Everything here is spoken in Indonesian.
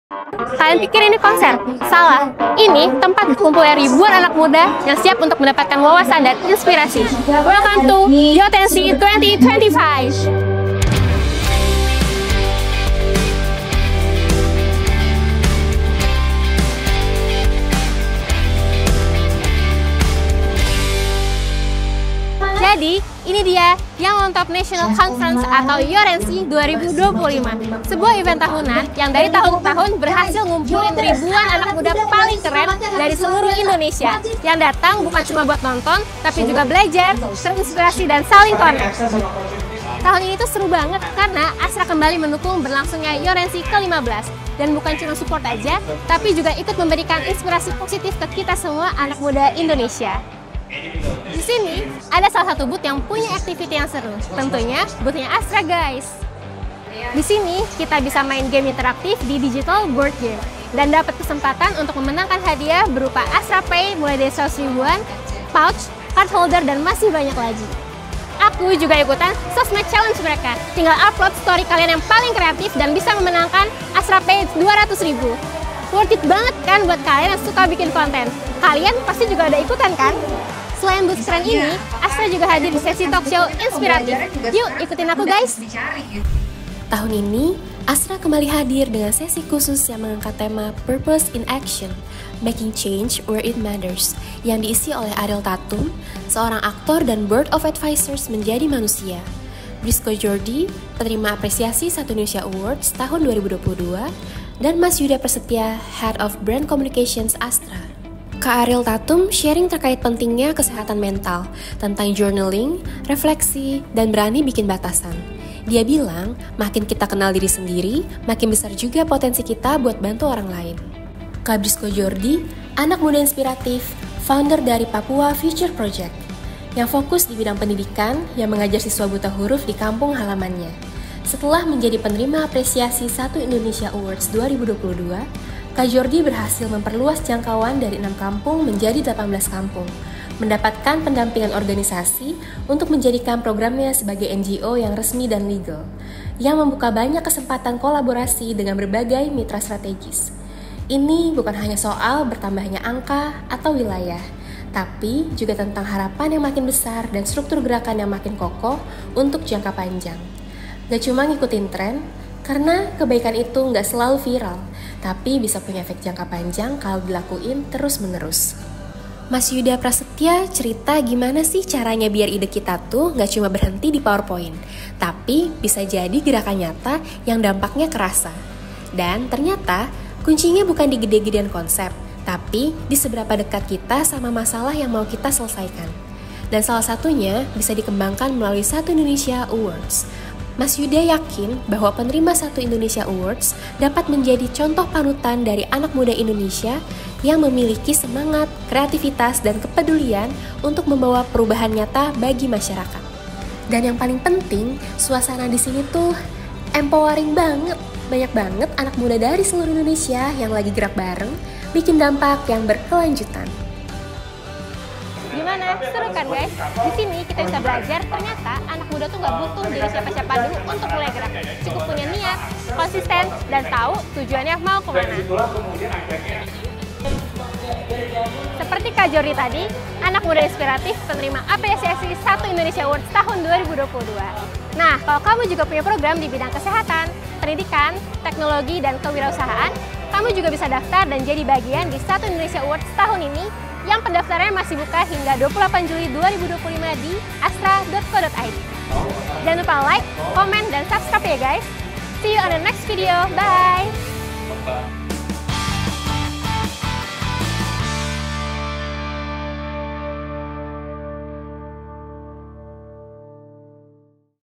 Kalian pikir ini konser? Salah. Ini tempat berkumpulnya ribuan anak muda yang siap untuk mendapatkan wawasan dan inspirasi. Welcome to Yotensi 2025. Jadi, ini dia Young on Top National Conference atau Yorensi 2025. Sebuah event tahunan yang dari tahun ke tahun berhasil ngumpulin ribuan anak muda paling keren dari seluruh Indonesia. Yang datang bukan cuma buat nonton, tapi juga belajar, terinspirasi, dan saling connect. Tahun ini tuh seru banget karena Astra kembali mendukung berlangsungnya Yorensi ke-15. Dan bukan cuma support aja, tapi juga ikut memberikan inspirasi positif ke kita semua anak muda Indonesia. Di sini ada salah satu booth yang punya activity yang seru, tentunya boothnya Astra guys. Di sini kita bisa main game interaktif di digital board game dan dapat kesempatan untuk memenangkan hadiah berupa Astra Pay mulai dari 100 ribuan, pouch, card holder, dan masih banyak lagi. Aku juga ikutan sosmed challenge mereka. Tinggal upload story kalian yang paling kreatif dan bisa memenangkan Astra Pay 200 ribu. Worth it banget kan buat kalian yang suka bikin konten. Kalian pasti juga ada ikutan kan? Selain booth keren ini, Astra juga hadir di sesi talk show inspiratif. Yuk, ikutin aku guys! Tahun ini, Astra kembali hadir dengan sesi khusus yang mengangkat tema Purpose in Action, Making Change Where It Matters, yang diisi oleh Ariel Tatum, seorang aktor dan Board of Advisors menjadi manusia. Brisco Jordi, penerima apresiasi Satu Indonesia Awards tahun 2022, dan Mas Yuda Prasetya, Head of Brand Communications Astra. Kak Ariel Tatum sharing terkait pentingnya kesehatan mental, tentang journaling, refleksi, dan berani bikin batasan. Dia bilang, makin kita kenal diri sendiri, makin besar juga potensi kita buat bantu orang lain. Kak Brisco Jordi, anak muda inspiratif, founder dari Papua Future Project, yang fokus di bidang pendidikan yang mengajar siswa buta huruf di kampung halamannya. Setelah menjadi penerima apresiasi Satu Indonesia Awards 2022, Kak Jordi berhasil memperluas jangkauan dari 6 kampung menjadi 18 kampung, mendapatkan pendampingan organisasi untuk menjadikan programnya sebagai NGO yang resmi dan legal, yang membuka banyak kesempatan kolaborasi dengan berbagai mitra strategis. Ini bukan hanya soal bertambahnya angka atau wilayah, tapi juga tentang harapan yang makin besar dan struktur gerakan yang makin kokoh untuk jangka panjang. Gak cuma ngikutin tren, karena kebaikan itu nggak selalu viral, tapi bisa punya efek jangka panjang kalau dilakuin terus-menerus. Mas Yuda Prasetya cerita gimana sih caranya biar ide kita tuh nggak cuma berhenti di PowerPoint, tapi bisa jadi gerakan nyata yang dampaknya kerasa. Dan ternyata kuncinya bukan di gede-gedean konsep, tapi di seberapa dekat kita sama masalah yang mau kita selesaikan. Dan salah satunya bisa dikembangkan melalui Satu Indonesia Awards. Mas Yuda yakin bahwa penerima Satu Indonesia Awards dapat menjadi contoh panutan dari anak muda Indonesia yang memiliki semangat, kreativitas, dan kepedulian untuk membawa perubahan nyata bagi masyarakat. Dan yang paling penting, suasana di sini tuh empowering banget. Banyak banget anak muda dari seluruh Indonesia yang lagi gerak bareng, bikin dampak yang berkelanjutan. Gimana? Seru kan guys? Di sini kita bisa belajar ternyata anak muda tuh nggak butuh dari siapa-siapa dulu untuk mulai gerak. Cukup punya niat, konsisten, dan tahu tujuannya mau kemana. Seperti Kak Jordi tadi, anak muda inspiratif penerima apresiasi Satu Indonesia Awards tahun 2022. Nah, kalau kamu juga punya program di bidang kesehatan, pendidikan, teknologi, dan kewirausahaan, kamu juga bisa daftar dan jadi bagian di Satu Indonesia Awards tahun ini yang pendaftarannya masih buka hingga 28 Juli 2025 di astra.co.id. Jangan lupa like, komen, dan subscribe ya guys. See you on the next video. Bye!